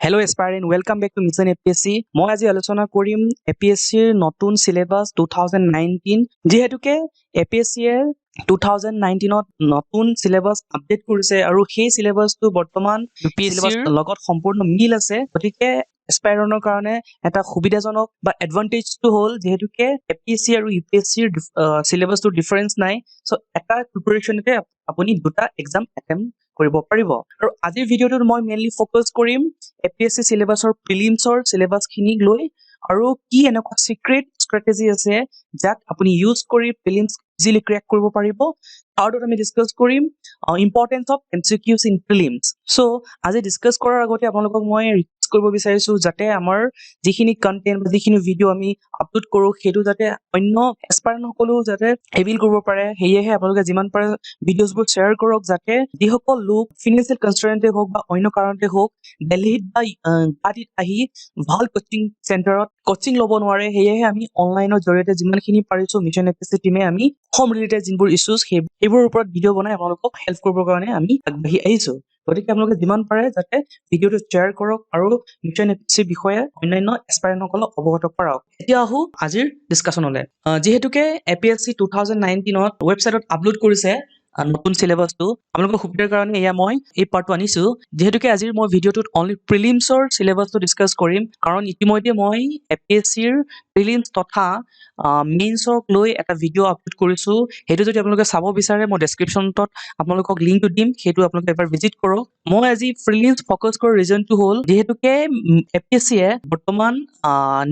Hello aspirant, welcome back to Mission APSC. মই আজি আলোচনা কৰিম APSC ৰ নতুন সিলেবাস 2019 যেহেতুকে APSC এৰ 2019 ত নতুন সিলেবাস আপডেট কৰিছে আৰু সেই সিলেবাসটো বৰ্তমান UPSC ৰ লগত সম্পূৰ্ণ মিল আছে গতিকে এসপাইৰনৰ কাৰণে এটা সুবিধাজনক বা এডভান্টেজটো হ'ল যেহেতুকে APSC আৰু UPSC ৰ সিলেবাসটো ডিফাৰেন্স নাই সো এটা প্ৰিপাৰেচনতে আপুনি দুটা এক্সাম এটেম্প কৰিব পাৰিব আৰু আজিৰ ভিডিওটোত মই মেইনলি ফোকাস কৰিম APSC সিলেবাসৰ প্ৰিলিমছৰ সিলেবাস খিনিক লৈ আৰু কি এনেকুৱা সিক্ৰেট স্ট্ৰেটেজি আছে যাক আপুনি ইউজ কৰি প্ৰিলিমছ ইজিলি ক্ৰ্যাক কৰিব পাৰিব আৰু আমি ডিসকাস কৰিম importance of MCQs in prelims so আজি ডিসকাস কৰাৰ আগতে আপোনালোকক মই ৰিকুৱেষ্ট কৰিব বিচাৰিছো যাতে আমাৰ যিখিনি কন্টেন্ট বা যিখিনি ভিডিও আমি আপলোড কৰো হেতু যাতে অন্য এক্সপাৰ্ট সকলো যাতে এভিল কৰিব পাৰে হেয়েহে আপোনালোকে যিমান পাৰে ভিডিওছবোৰ শেয়াৰ কৰক যাতে যিসকল লোক ফিনান্সিয়েল কনষ্ট্ৰেইনটে হওক বা অন্য কাৰণতে হওক দিল্লীত বা গুৱাহাটীত আহি ভাল কোচিং চেণ্টাৰত কোচিং ল'ব নোৱাৰে হেয়েহে আমি অনলাইনৰ জৰিয়তে যিমানখিনি পাৰিছো মিছন এপিএসসি টিমে আমি হোম ৰিলেটেড যিবোৰ ইস্যুজ সেইবোৰৰ ওপৰত ভিডিও বনাই আপোনালোকক হেল্প কৰিবৰ কাৰণে আমি আগবাঢ়ি আহিছো গতিকে আপোনালোকে যিমান পাৰে যাতে ভিডিওটো শেয়াৰ কৰক আৰু মিছন এপিএসসি বিষয়ে অন্যান্য এক্সপাৰ্টসকলক অৱগত কৰাওক এতিয়া আহো আজিৰ ডিসকাশনলৈ যেহেতুকে এপিএসসি 2019 ত ৱেবসাইটত আপলোড কৰিছে নতুন সিলেবাসটো আপোনালোকৰ সুবিধাৰ কাৰণে এয়া মই এই পাৰ্টটো আনিছো যেহেতুকে আজিৰ মই ভিডিওটোত অনলি প্ৰিলিমছৰ সিলেবাসটো ডিসকাস কৰিম কাৰণ ইতিমধ্যে মই এপিএসসি ৰ প্ৰিলিমছ তথা মেইনছক লৈ এটা ভিডিও আপলোড কৰিছো হেতু যদি আপোনালোকে চাব বিচাৰে মই ডেসক্ৰিপচনত আপোনালোকক লিংকটো দিম হেতু আপোনালোকে এবাৰ ভিজিট কৰক মই আজি প্ৰিলিমছ ফোকাস কৰাৰ ৰিজনটো হ'ল যেহেতুকে এপিএসসি এ বৰ্তমান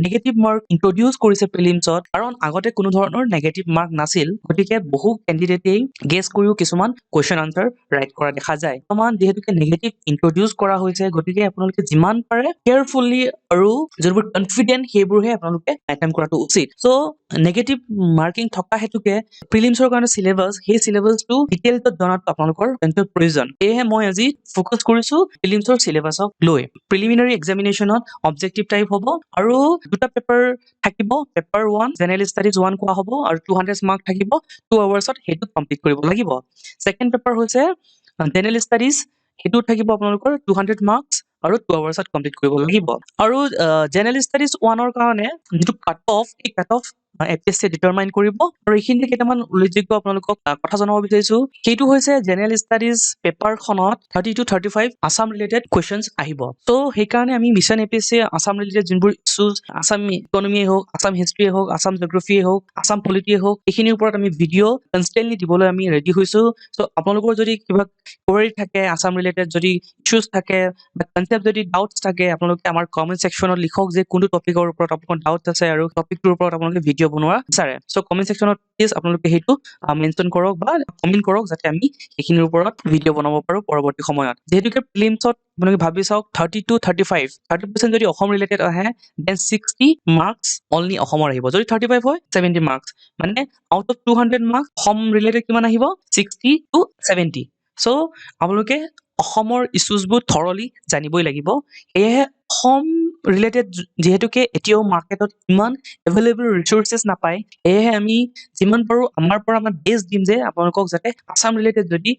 নেগেটিভ মাৰ্ক ইন্ট্ৰোডিউস কৰিছে প্ৰিলিমছত কাৰণ আগতে কোনো ধৰণৰ নেগেটিভ মাৰ্ক নাছিল গতিকে বহু ক্যান্ডিডেটেই গেছ কৰিও কিছুমান কোৱেশ্চন আনসাৰ ৰাইট কৰা দেখা যায় বৰ্তমান যেহেতুকে নেগেটিভ ইন্ট্ৰোডিউস কৰা হৈছে গতিকে আপোনালোকে যিমান পাৰে কেয়াৰফুলি আৰু যিবোৰ কনফিডেন্ট সেইবোৰহে আপোনালোকে এটেম্প কৰাটো উচিত সো নেগেটিভ মাৰ্কিং থকা হেতুকে প্ৰিলিমছৰ কাৰণে সিলেবাস সেই সিলেবাসটো ডিটেইলছত জনাটো আপোনালোকৰ প্ৰয়োজন এহে মই আজি ফোকাস কৰিছো প্ৰিলিমছৰ সিলেবাসক লৈ প্ৰিলিমিনাৰী এক্সামিনেশনত অবজেক্টিভ টাইপ হ'ব আৰু দুটা পেপাৰ থাকিব পেপাৰ 1 জেনাৰেল ষ্টাডিজ 1 কোৱা হ'ব আৰু 200 মাৰ্ক থাকিব 2 আৱাৰ্ছত হেতু কমপ্লিট কৰিব লাগিব সেকেন্ড পেপাৰ হৈছে জেনাৰেল ষ্টাডিজ হেতু থাকিব আপোনালোকৰ 200 মাৰ্কস আৰু 2 আৱাৰ্ছত কমপ্লিট কৰিব লাগিব আৰু জেনাৰেল ষ্টাডিজ 1 ৰ কাৰণে যেটো কাট অফ এই কাট অফ এপিএসসি ডিটাৰমাইন কৰিব আৰু এইখিনি কেইটামান উল্লেখযোগ্য আপোনালোকক কথা জনাব বিচাৰিছো হেতু হৈছে জেনাৰেল ষ্টাডিজ পেপাৰ খনত 30 to 35 আসাম ৰিলেটেড কোৱেশ্চনছ আহিব সো সেই কাৰণে আমি মিছন এপিএসসি আসাম ৰিলেটেড যিবোৰ ইস্যুজ আসাম ইকোনমি হওক আসাম হিষ্ট্ৰি হওক আসাম জিওগ্ৰাফি হওক আসাম পলিটি হওক এইখিনিৰ ওপৰত আমি ভিডিও কনস্ট্যান্টলি দিবলৈ আমি ৰেডি হৈছো সো আপোনালোকৰ যদি কিবা কোৱেৰি থাকে আসাম ৰিলেটেড যদি ইস্যুজ থাকে বা কনসেপ্ট যদি ডাউটস থাকে আপোনালোকে আমাৰ কমেন্ট সেকশনত লিখক যে কোনটো টপিকৰ ওপৰত আপোনাৰ ডাউট আছে আৰু টপিকটোৰ ওপৰত আপোনালোকে ভিডিও বনোৱা বিচাৰে সো কমেন্ট সেকশনত প্লিজ আপোনালোকে হেতু মেনশন কৰক বা কমেন্ট কৰক যাতে আমি এইখিনিৰ ওপৰত ভিডিও বনাব পাৰো পৰৱৰ্তী সময়ত যেহেতুকে প্ৰিলিমছত আপোনালোকে ভাবি চাওক 30 to 35 30% যদি অসম ৰিলেটেড আহে দেন 60 মাৰ্কস অনলি অসমৰ আহিব যদি 35 হয় 70 মাৰ্কস মানে out of 200 marks Assam related কিমান আহিব 60 to 70 সো আপোনালোকে অসমৰ ইস্যুজবোৰ থৰলি জানিবই লাগিব এহে অসম ৰিলেটেড যেহেতুকে এতিয়াও মাৰ্কেটত ইমান এভেইলেবল ৰিসোৰ্সেস নাপায় এহে আমি যিমান পাৰো আমাৰ পৰা আমাৰ বেষ্ট দিম যে আপোনালোকক যাতে আসাম ৰিলেটেড যদি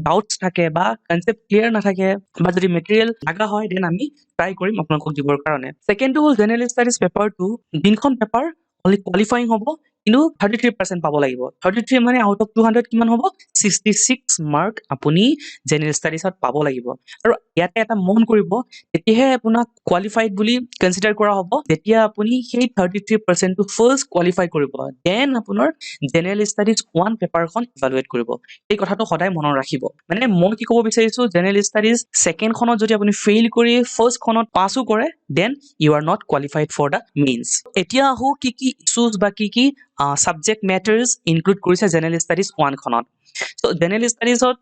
ডাউটস থাকে বা কনসেপ্ট ক্লিয়াৰ নাথাকে বা যদি মেটেৰিয়েল লাগা হয় দেন আমি ট্ৰাই কৰিম আপোনালোকক দিবৰ কাৰণে সেকেন্ডটো হ'ল জেনাৰেল ষ্টাডিজ পেপাৰ 2 দিনখন পেপাৰ অনলি কোৱালিফাইং হ'ব কিন্তু 33% পাব লাগিব 33 মানে আউট অফ 200 কিমান হ'ব 66 মাৰ্ক আপুনি জেনাৰেল ষ্টাডিজত পাব লাগিব আৰু ইয়াতে এটা মন কৰিব তেতিয়াহে আপোনাক কোৱালিফাইড বুলি কনসিডাৰ কৰা হ'ব যেতিয়া আপুনি সেই 33% টো ফাৰ্স্ট কোৱালিফাই কৰিব দেন আপোনাৰ জেনাৰেল ষ্টাডিজ 1 পেপাৰখন ইভালুৱেট কৰিব এই কথাটো সদায় মনত ৰাখিব মানে মই কি ক'ব বিচাৰিছো জেনাৰেল ষ্টাডিজ সেকেন্ড খনত যদি আপুনি ফেইল কৰি ফাৰ্স্ট খনত পাসও কৰে then you are not qualified for the mains এতিয়া আহো কি ইস্যুজ বা কি সাবজেক্ট মেটাৰ্স ইনক্লুড কৰিছে জেনাৰেল ষ্টাডিজ 1 খনত সো জেনাৰেল ষ্টাডিজত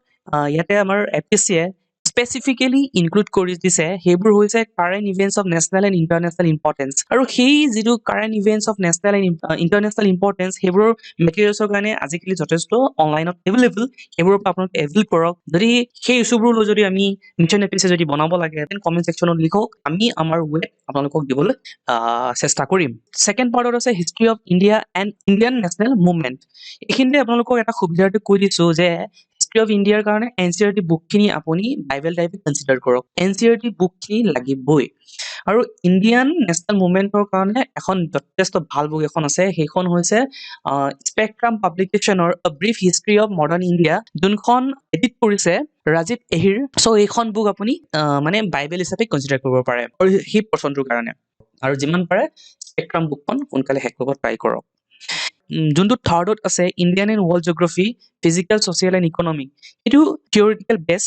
ইয়াতে আমাৰ এপিএসসি এ স্পেসিফিক্যালি ইনক্লুড কৰি দিছে হেবোৰ হৈছে current events of national and international importance আৰু সেই যেটো current events of national and international importance হেবোৰ মেটেৰিয়েলছৰ কাৰণে আজিকালি যথেষ্ট অনলাইনত এভেইলেবল হেবোৰ আপোনালোকে এভিল কৰক যদি সেই ইস্যুবোৰ লৈ যদি আমি মিছন এপিএসসি যদি বনাব লাগে দেন কমেন্ট সেকশনত লিখক আমি আমাৰ ওয়ে আপোনালোকক দিবলৈ চেষ্টা কৰিম সেকেন্ড পাৰ্টত আছে history of India and Indian national movement এইখিনিতে আপোনালোকক এটা সুবিধাটো কৈ দিছো যে হিষ্ট্ৰী অফ ইণ্ডিয়াৰ কাৰণে NCERT বুকখিনি আপুনি বাইবেল টাইপে কনচিডাৰ কৰক। NCERT বুকখিনি লাগিবই। আৰু ইণ্ডিয়ান নেশ্যনেল মুভমেণ্টৰ কাৰণে এখন যথেষ্ট ভাল বুক এখন আছে, সেইখন হৈছে স্পেক্ট্ৰাম পাব্লিকেশ্যনৰ A Brief History of Modern India, যোনখন এডিট কৰিছে ৰাজীৱ এহিৰ। চ' এইখন বুক আপুনি মানে বাইবেল হিচাপে কনচিডাৰ কৰিব পাৰে আৰু সেই পচন্দটোৰ কাৰণে। আৰু যিমান পাৰে স্পেক্ট্ৰাম বুকখন সোনকালে শেষ কৰিব ট্ৰাই কৰক। যোনটো থাৰ্ডত আছে Indian and world geography, physical, social and economic, সেইটো থিয়ৰিটিকেল বেছ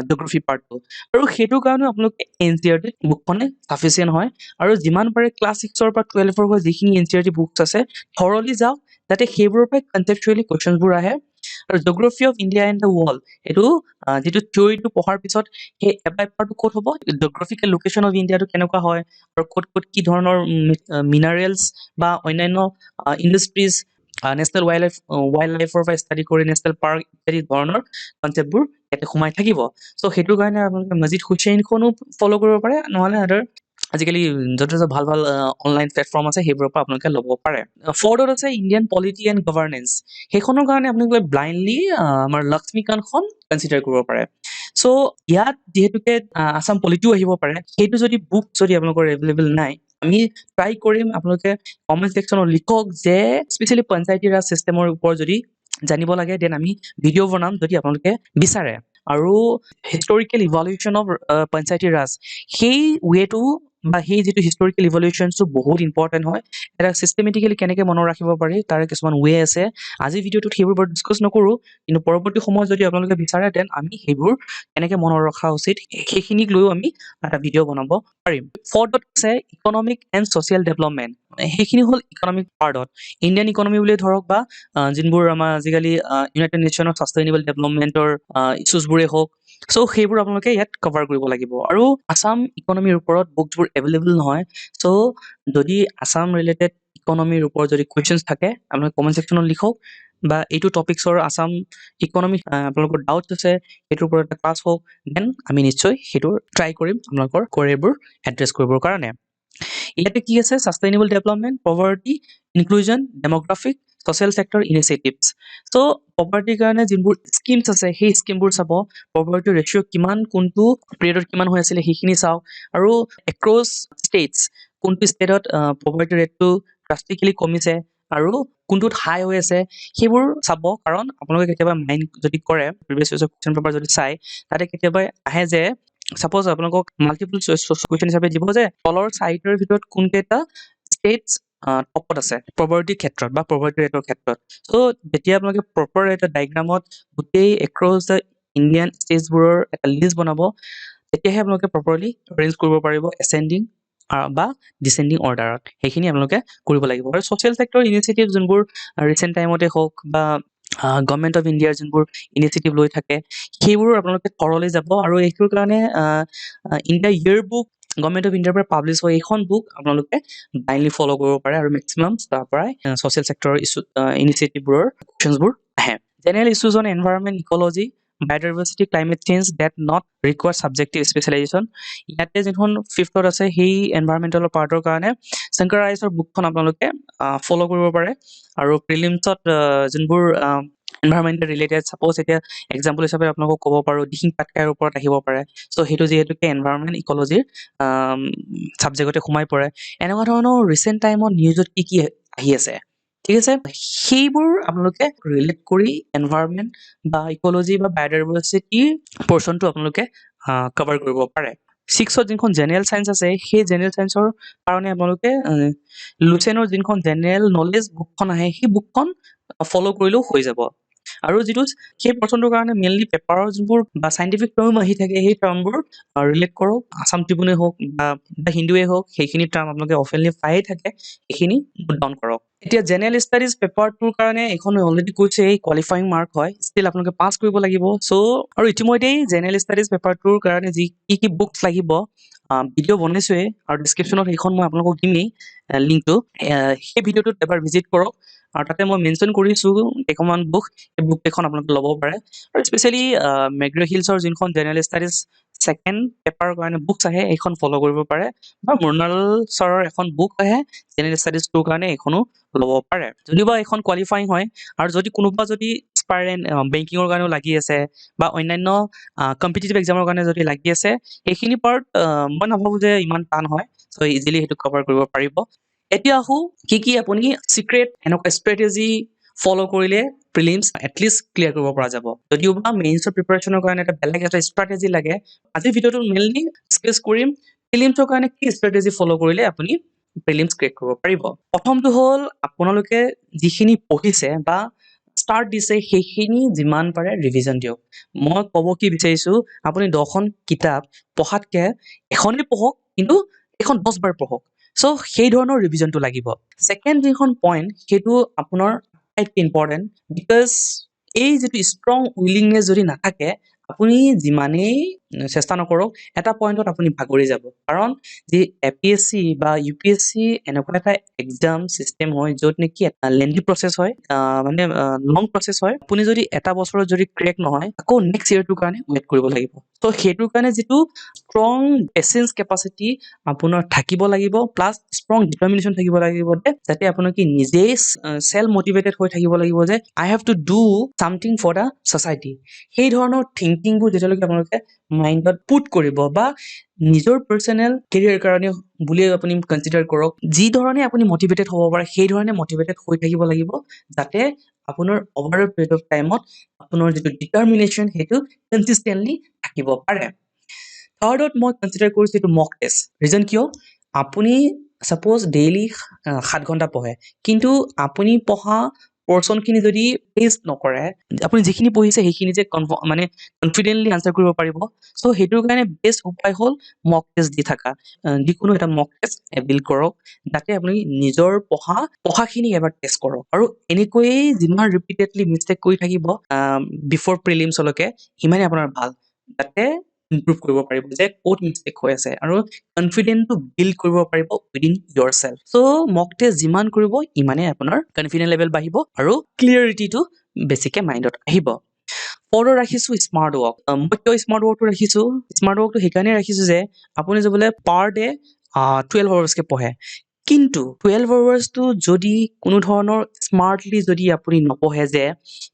জিঅ'গ্ৰাফী পাৰ্টটো, আৰু সেইটো কাৰণে আপোনালোকে NCERT বুকখনে চাফিচিয়েণ্ট হয়। আৰু যিমান পাৰে ক্লাছ 6 পৰা 12 যিখিনি NCERT বুকছ আছে থৰলি যাওক, যাতে সেইবোৰৰ পৰা কনচেপচুৱেলি কুৱেশ্যনবোৰ আহে। আৰু geography of India and the world, এইটো যিটো থিয়ৰিটো পঢ়াৰ পিছত সেই এপ্লাইটো ক'ত হ'ব, জিঅ'গ্ৰাফিকেল লোকেশ্যন অফ ইণ্ডিয়াটো কেনেকুৱা হয়, আৰু ক'ত ক'ত কি ধৰণৰ মিনাৰেলছ বা অন্যান্য ইণ্ডাষ্ট্ৰিজ, নেশ্যনেল ৱাইল্ড লাইফৰ পৰা ষ্টাডি কৰি নেশ্যনেল পাৰ্ক ইত্যাদি ধৰণৰ কনচেপ্টবোৰ ইয়াতে সোমাই থাকিব। চ' সেইটোৰ কাৰণে আপোনালোকে মজিদ হুছেইনখনো ফ'ল' কৰিব পাৰে, নহ'লে আদাৰ আজিকালি যথেষ্ট ভাল ভাল অনলাইন প্লেটফৰ্ম আছে, সেইবোৰৰ পৰা আপোনালোকে ল'ব পাৰে। ফ'ৰ্থত আছে ইণ্ডিয়ান পলিটি এণ্ড গভাৰ্নেন্স, সেইখনৰ কাৰণে আপোনালোকে ব্লাইণ্ডলি আমাৰ লক্ষ্মীকান্তখন কনচিডাৰ কৰিব পাৰে। চ' ইয়াত যিহেতুকে আছাম পলিটিও আহিব পাৰে, সেইটো যদি বুক যদি আপোনালোকৰ এভেইলেবল নাই, আমি ট্ৰাই কৰিম আপোনালোকে কমেণ্ট ছেকশ্যনত লিখক যে স্পেচিয়েলি পঞ্চায়তী ৰাজ চিষ্টেমৰ ওপৰত যদি জানিব লাগে, দেন আমি ভিডিঅ' বনাম যদি আপোনালোকে বিচাৰে। আৰু historical evaluation of Panchayati Raj, সেই ৱেটো বা সেই যিটো হিষ্টৰিকেল ইভলিউশ্যনটো বহুত ইম্পৰ্টেণ্ট হয়। এটা চিষ্টেমেটিকেলি কেনেকৈ মনত ৰাখিব পাৰি তাৰ কিছুমান ৱে আছে। আজি ভিডিঅ'টোত সেইবোৰ বাৰু ডিছকাছ নকৰোঁ, কিন্তু পৰৱৰ্তী সময়ত যদি আপোনালোকে বিচাৰে দেন আমি সেইবোৰ কেনেকৈ মনত ৰখা উচিত সেইখিনিক লৈও আমি এটা ভিডিঅ' বনাব পাৰিম। ফ'ৰ্থত আছে ইকনমিক এণ্ড ছ'চিয়েল ডেভেলপমেণ্ট, সেইখিনি হ'ল ইকনমিক পাৰ্টত ইণ্ডিয়ান ইকনমি বুলিয়ে ধৰক বা যোনবোৰ আমাৰ আজিকালি ইউনাইটেড নেশ্যনৰ ছাষ্টেইনেবল ডেভেলপমেণ্টৰ ইছ্যুজবোৰেই হওক, চ' সেইবোৰ আপোনালোকে ইয়াত কভাৰ কৰিব লাগিব। আৰু আছাম ইকনমিৰ ওপৰত বুকছবোৰ এভেইলেবল নহয়, চ' যদি আছাম ৰিলেটেড ইকনমিৰ ওপৰত যদি কুৱেশ্যনছ থাকে আপোনালোকে কমেণ্ট ছেকশ্যনত লিখক, বা এইটো টপিকছৰ আছাম ইকনমিক আপোনালোকৰ ডাউটছ আছে সেইটোৰ ওপৰত এটা ক্লাছ হওক, দেন আমি নিশ্চয় সেইটো ট্ৰাই কৰিম আপোনালোকৰ কোৱেৰিবোৰ এড্ৰেছ কৰিবৰ কাৰণে। ইয়াতে কি আছে, sustainable development, poverty, inclusion, demographic, social sector initiatives. So' পভাৰ্টিৰ কাৰণে যোনবোৰ স্কিমছ আছে সেই স্কিমবোৰ চাব, পভাৰ্টি ৰেচিঅ' কিমান কোনটো পিৰিয়ডত কিমান হৈ আছিলে সেইখিনি চাওক, আৰু এক্ৰছ ষ্টেটছ কোনটো ষ্টেটত পভাৰ্টি ৰেটটো ড্ৰাষ্টিকেলি কমিছে আৰু কোনটোত হাই হৈ আছে সেইবোৰ চাব। কাৰণ আপোনালোকে কেতিয়াবা মাইণ্ড যদি কৰে প্ৰিভিয়াছ ইয়েৰ্ছৰ কুৱেশ্যন পেপাৰ যদি চাই, তাতে কেতিয়াবা আহে যে ছাপ'জ আপোনালোকক মাল্টিপল চইচ কুৱেশ্যন হিচাপে দিব যে তলৰ চাৰিটাৰ ভিতৰত কোনকেইটা ষ্টেটছ টপত আছে পভাৰ্টিৰ ক্ষেত্ৰত বা পভাৰ্টি ৰেটৰ ক্ষেত্ৰত। চ' যেতিয়া আপোনালোকে প্ৰপাৰ এটা ডায়েগ্ৰামত গোটেই এক্ৰছ দ্য ইণ্ডিয়ান ষ্টেটছবোৰৰ এটা লিষ্ট বনাব, তেতিয়াহে আপোনালোকে প্ৰপাৰলি এৰেঞ্জ কৰিব পাৰিব এচেণ্ডিং বা ডিচেণ্ডিং অৰ্ডাৰত, সেইখিনি আপোনালোকে কৰিব লাগিব। আৰু ছ'চিয়েল ছেক্টৰ ইনিচিয়েটিভ যোনবোৰ ৰিচেণ্ট টাইমতে হওক বা গভৰ্ণমেণ্ট অফ ইণ্ডিয়াৰ যোনবোৰ ইনিচিয়েটিভ লৈ থাকে সেইবোৰ আপোনালোকে থৰলি যাব। আৰু এইটোৰ কাৰণে India year book government of ইণ্ডিয়াৰ পৰা পাব্লিছ হয়, এইখন বুক আপোনালোকে ব্লাইণ্ডলি ফ'ল' কৰিব পাৰে, আৰু মেক্সিমাম তাৰ পৰাই ছ'চিয়েল ছেক্টৰৰ ইছ্যু ইনিচিয়েটিভবোৰৰ কুৱেশ্যনছবোৰ আহে। General issues on environment, ecology, biodiversity, climate change that not require subjective specialisation, ইয়াতে যোনখন ফিফ্থত আছে সেই এনভাইৰনমেণ্টেলৰ পাৰ্টৰ কাৰণে শংকৰ ৰাইছৰ বুকখন আপোনালোকে ফ'ল' কৰিব পাৰে। আৰু প্ৰিলিমছত যোনবোৰ এনভাইৰনমেণ্টেল ৰিলেটেড, ছাপ'জ এতিয়া এক্সাম্পল হিচাপে আপোনালোকক ক'ব পাৰোঁ দিহিং পাটকাইৰ ওপৰত আহিব পাৰে, চ' সেইটো যিহেতুকে এনভাইৰনমেণ্ট ইক'লজিৰ ছাবজেক্টতে সোমাই পৰে। এনেকুৱা ধৰণৰ ৰিচেণ্ট টাইমত নিউজত কি কি আহি আছে, ঠিক আছে, সেইবোৰ আপোনালোকে ৰিলেট কৰি এনভাইৰনমেণ্ট বা ইক'লজি বা বায়'ডাইভাৰ্চিটিৰ পৰ্চনটো আপোনালোকে কভাৰ কৰিব পাৰে। ছিক্সত যোনখন জেনেৰেল চায়েন্স আছে সেই জেনেৰেল চায়েন্সৰ কাৰণে আপোনালোকে লুচেনৰ যোনখন জেনেৰেল নলেজ বুকখন আহে সেই বুকখন ফ'ল' কৰিলেও হৈ যাব। আৰু যিটো সেই পৰ্চনটোৰ কাৰণে মেইনলি পেপাৰৰ যোনবোৰ বা চাইণ্টিফিক টাৰ্ম আহি থাকে সেই টাৰ্মবোৰ ৰিলেট কৰক, আছাম ট্ৰিবিউনে হওক বা হিন্দুৱে হওক সেইখিনি টাৰ্ম আপোনালোকে অফেনলি পায়ে থাকে, সেইখিনি নোট ডাউন কৰক। এতিয়া জেনেৰেল ষ্টাডিজ পেপাৰটোৰ কাৰণে এইখন অলৰেডি কৈছে এই কোৱালিফাইং মাৰ্ক হয়, ষ্টিল আপোনালোকে পাছ কৰিব লাগিব। চ' আৰু ইতিমধ্যেই জেনেৰেল ষ্টাডিজ পেপাৰটোৰ কাৰণে যি কি বুকছ লাগিব ভিডিঅ' বনাইছোৱে, আৰু ডিছক্ৰিপশ্যনত সেইখন মই আপোনালোকক দিমেই লিংকটো, সেই ভিডিঅ'টোত এবাৰ ভিজিট কৰক। আৰু তাতে মই মেনশ্যন কৰিছোঁ কেইখনমান বুক, সেই বুক কেইখন আপোনালোকে ল'ব পাৰে। আৰু স্পেচিয়েলি মেগ্ৰ হিলছৰ যোনখন জেনেৰেল ষ্টাডিজ ছেকেণ্ড পেপাৰৰ কাৰণে বুকছ আহে এইখন ফ'ল' কৰিব পাৰে, বা মৃণাল ছাৰৰ এখন বুক আহে জেনেৰেল ষ্টাডিজটোৰ কাৰণে এইখনো ল'ব পাৰে। যদিওবা এইখন কোৱালিফাইং হয়, আৰু যদি কোনোবা যদি এক্সপায়াৰেণ্ট বেংকিঙৰ কাৰণেও লাগি আছে বা অন্যান্য কম্পিটিটিভ এক্সামৰ কাৰণে যদি লাগি আছে সেইখিনি পাৰ্ট মই নাভাবোঁ যে ইমান টান হয় চ' ইজিলি সেইটো কভাৰ কৰিব পাৰিব এতিয়া আহোঁ কি আপুনি চিক্ৰেট এনেকুৱা ষ্ট্ৰেটেজি ফ'ল' কৰিলে প্ৰিলিমছ এটলিষ্ট ক্লিয়াৰ কৰিব পৰা যাব যদিও বা মেইনছৰ প্ৰিপাৰেশ্যনৰ কাৰণে এটা বেলেগ এটা ষ্ট্ৰেটেজি লাগে আজিৰ ভিডিঅ'টো মেইনলি ডিছকাছ কৰিম প্ৰিলিমছৰ কাৰণে কি ষ্ট্ৰেটেজি ফ'ল' কৰিলে আপুনি প্ৰিলিমছ ক্ৰেক কৰিব পাৰিব প্ৰথমটো হ'ল আপোনালোকে যিখিনি পঢ়িছে বা ষ্টাৰ্ট দিছে সেইখিনি যিমান পাৰে ৰিভিজন দিয়ক মই ক'ব কি বিচাৰিছোঁ আপুনি 10খন কিতাপ পঢ়াতকৈ এখনেই পঢ়ক কিন্তু এখন 10 বাৰ পঢ়ক চ' সেই ধৰণৰ ৰিভিজনটো লাগিব ছেকেণ্ড যিখন পইণ্ট সেইটো আপোনাৰ আটাইতকৈ ইম্পৰ্টেণ্ট বিকজ এই যিটো ষ্ট্ৰং উইলিংনেছ যদি নাথাকে আপুনি যিমানেই চেষ্টা নকৰক এটা পইণ্টত আপুনি ভাগৰি যাব কাৰণ যি APSC বা UPSC এনেকুৱা এটা এক্সাম চিষ্টেম হয় য'ত নেকি এটা লেন্ডি প্ৰচেছ হয় মানে লং প্ৰচেছ হয় আপুনি যদি এটা বছৰত যদি ক্ৰেক নহয় আকৌ নেক্সট ইয়েৰটোৰ কাৰণে ৱেইট কৰিব লাগিব ত' সেইটোৰ কাৰণে যিটো ষ্ট্ৰং পেচেঞ্চ কেপাচিটি আপোনাৰ থাকিব লাগিব প্লাছ ষ্ট্ৰং ডিটাৰমিনেশ্যন থাকিব লাগিব যাতে আপোনালোকে নিজেই চেল্ফ মটিভেটেড হৈ থাকিব লাগিব যে I have to do something for the society সেই ধৰণৰ থিংকিংবোৰ যেতিয়ালৈকে আপোনালোকে মাইণ্ডত পুট কৰিব বা নিজৰ পাৰ্চনেল কেৰিয়াৰ কাৰণে বুলিয়ে আপুনি কনচিডাৰ কৰক যি ধৰণে আপুনি মটিভেটেড হ'ব পাৰে সেই ধৰণে মটিভেটেড হৈ থাকিব লাগিব যাতে আপোনাৰ অভাৰ পিৰিয়ড অফ টাইমত আপোনাৰ যিটো ডিটাৰমিনেশ্যন সেইটো কনচিষ্টেণ্টলি থাকিব পাৰে থাৰ্ডত মই কনচিডাৰ কৰিছোঁ এইটো মক টেষ্ট ৰিজন কিয় আপুনি ছাপ'জ ডেইলি 7 ঘণ্টা পঢ়ে কিন্তু আপুনি পঢ়া পৰ্চনখিনি যদি টেষ্ট নকৰে আপুনি যিখিনি পঢ়িছে সেইখিনি যে মানে কনফিডেণ্টলি আনচাৰ কৰিব পাৰিব চ' সেইটোৰ কাৰণে বেষ্ট উপায় হ'ল মক টেষ্ট দি থকা যিকোনো এটা মক টেষ্ট এবিল কৰক যাতে আপুনি নিজৰ পঢ়াখিনি এবাৰ টেষ্ট কৰক আৰু এনেকৈয়ে যিমান ৰিপিটেডলি মিষ্টেক কৰি থাকিব বিফৰ প্ৰিলিমছলৈকে সিমানেই আপোনাৰ ভাল যাতে ইম্প্ৰুভ কৰিব পাৰিব যে ক'ত মিষ্টেক হৈ আছে আৰু কনফিডেন্টটো বিল্ড কৰিব পাৰিব উইদিন ইয়ৰ চেল্ফ চ' মক টেষ্ট যিমান কৰিব ইমানেই আপোনাৰ কনফিডেন্ট লেভেল বাঢ়িব আৰু ক্লিয়াৰিটিটো বেছিকে মাইণ্ডত আহিব ফ'ৰ ৰাখিছোঁ স্মাৰ্ট ৱৰ্ক মই কিয় স্মাৰ্ট ৱৰ্কটো ৰাখিছোঁ স্মাৰ্ট ৱৰ্কটো সেইকাৰণে ৰাখিছোঁ যে আপুনি যে বোলে পাৰ ডে 12 আৱাৰ্ছকে পঢ়ে কিন্তু 12 আৱাৰ্ছটো যদি কোনো ধৰণৰ স্মাৰ্টলি যদি আপুনি নপঢ়ে যে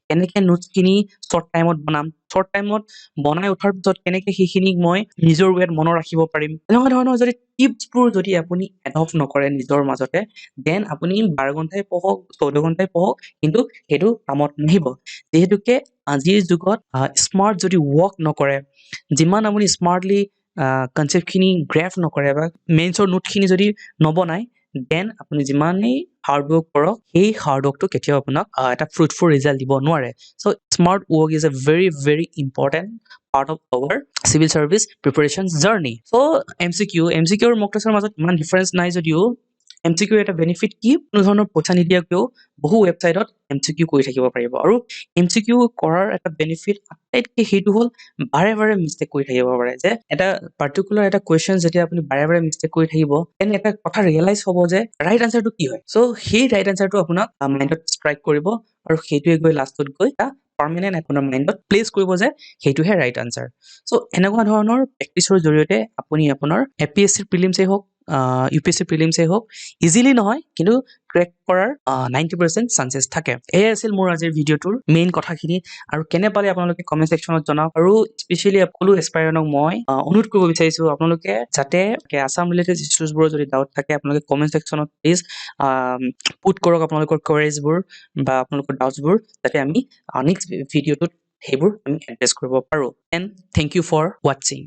কেনেকৈ নোটছখিনি শ্বৰ্ট টাইমত বনাম শ্বৰ্ট টাইমত বনাই উঠাৰ পিছত কেনেকৈ সেইখিনিক মই নিজৰ ৱেত মনত ৰাখিব পাৰিম এনেকুৱা ধৰণৰ যদি টিপছবোৰ যদি আপুনি এডপ্ট নকৰে নিজৰ মাজতে দেন আপুনি 12 ঘণ্টাই পঢ়ক 14 ঘণ্টাই পঢ়ক কিন্তু সেইটো কামত নাহিব যিহেতুকে আজিৰ যুগত স্মাৰ্ট যদি ৱৰ্ক নকৰে যিমান আপুনি স্মাৰ্টলি কনচেপ্টখিনি গ্ৰেফ নকৰে বা মেইনছৰ নোটখিনি যদি নবনায় দেন আপুনি যিমানেই হাৰ্ডৱৰ্ক কৰক সেই হাৰ্ডৱৰ্কটো কেতিয়াও আপোনাক এটা ফ্ৰুটফুল ৰিজাল্ট দিব নোৱাৰে so' smart work is a very very important part of our civil service preparation journey so' MCQৰ মক টেষ্টৰ মাজত ইমান ডিফাৰেঞ্চ নাই যদিও MCQ এটা বেনিফিট কি কোনো ধৰণৰ পইচা নিদিয়াকৈও বহু ৱেবছাইটত MCQ কৰি থাকিব পাৰিব আৰু MCQ কৰাৰ এটা বেনিফিট আটাইতকৈ সেইটো হ'ল বাৰে বাৰে মিষ্টেক কৰি থাকিব পাৰে যে এটা পাৰ্টিকুলাৰ এটা কুৱেশ্যন যেতিয়া আপুনি বাৰে বাৰে মিষ্টেক কৰি থাকিব দেন এটা কথা ৰিয়েলাইজ হ'ব যে ৰাইট আনচাৰটো কি হয় চ' সেই ৰাইট আনচাৰটো আপোনাক মাইণ্ডত ষ্ট্ৰাইক কৰিব আৰু সেইটোৱে গৈ লাষ্টত গৈ এটা পাৰ্মানেণ্ট আপোনাৰ মাইণ্ডত প্লেচ কৰিব যে সেইটোহে ৰাইট আনচাৰ চ' এনেকুৱা ধৰণৰ প্ৰেক্টিচৰ জৰিয়তে আপুনি আপোনাৰ APSC প্ৰিলিমছেই হওক UPSC প্ৰিলিমছেই হওক ইজিলি নহয় কিন্তু ক্ৰেক কৰাৰ 90% চান্সেছ থাকে এয়াই আছিল মোৰ আজিৰ ভিডিঅ'টোৰ মেইন কথাখিনি আৰু কেনে পালে আপোনালোকে কমেণ্ট ছেকশ্যনত জনাওক আৰু স্পেচিয়েলি সকলো এছপাইৰেণ্টক মই অনুৰোধ কৰিব বিচাৰিছোঁ আপোনালোকে যাতে আছাম ৰিলেটেড ইছ্যুজবোৰৰ যদি ডাউট থাকে আপোনালোকে কমেণ্ট ছেকশ্যনত প্লিজ পুট কৰক আপোনালোকৰ কোৱেৰিজবোৰ বা আপোনালোকৰ ডাউটছবোৰ যাতে আমি নেক্সট ভিডিঅ'টোত সেইবোৰ আমি এড্ৰেছ কৰিব পাৰোঁ এণ্ড থেংক ইউ ফৰ ৱাটছিং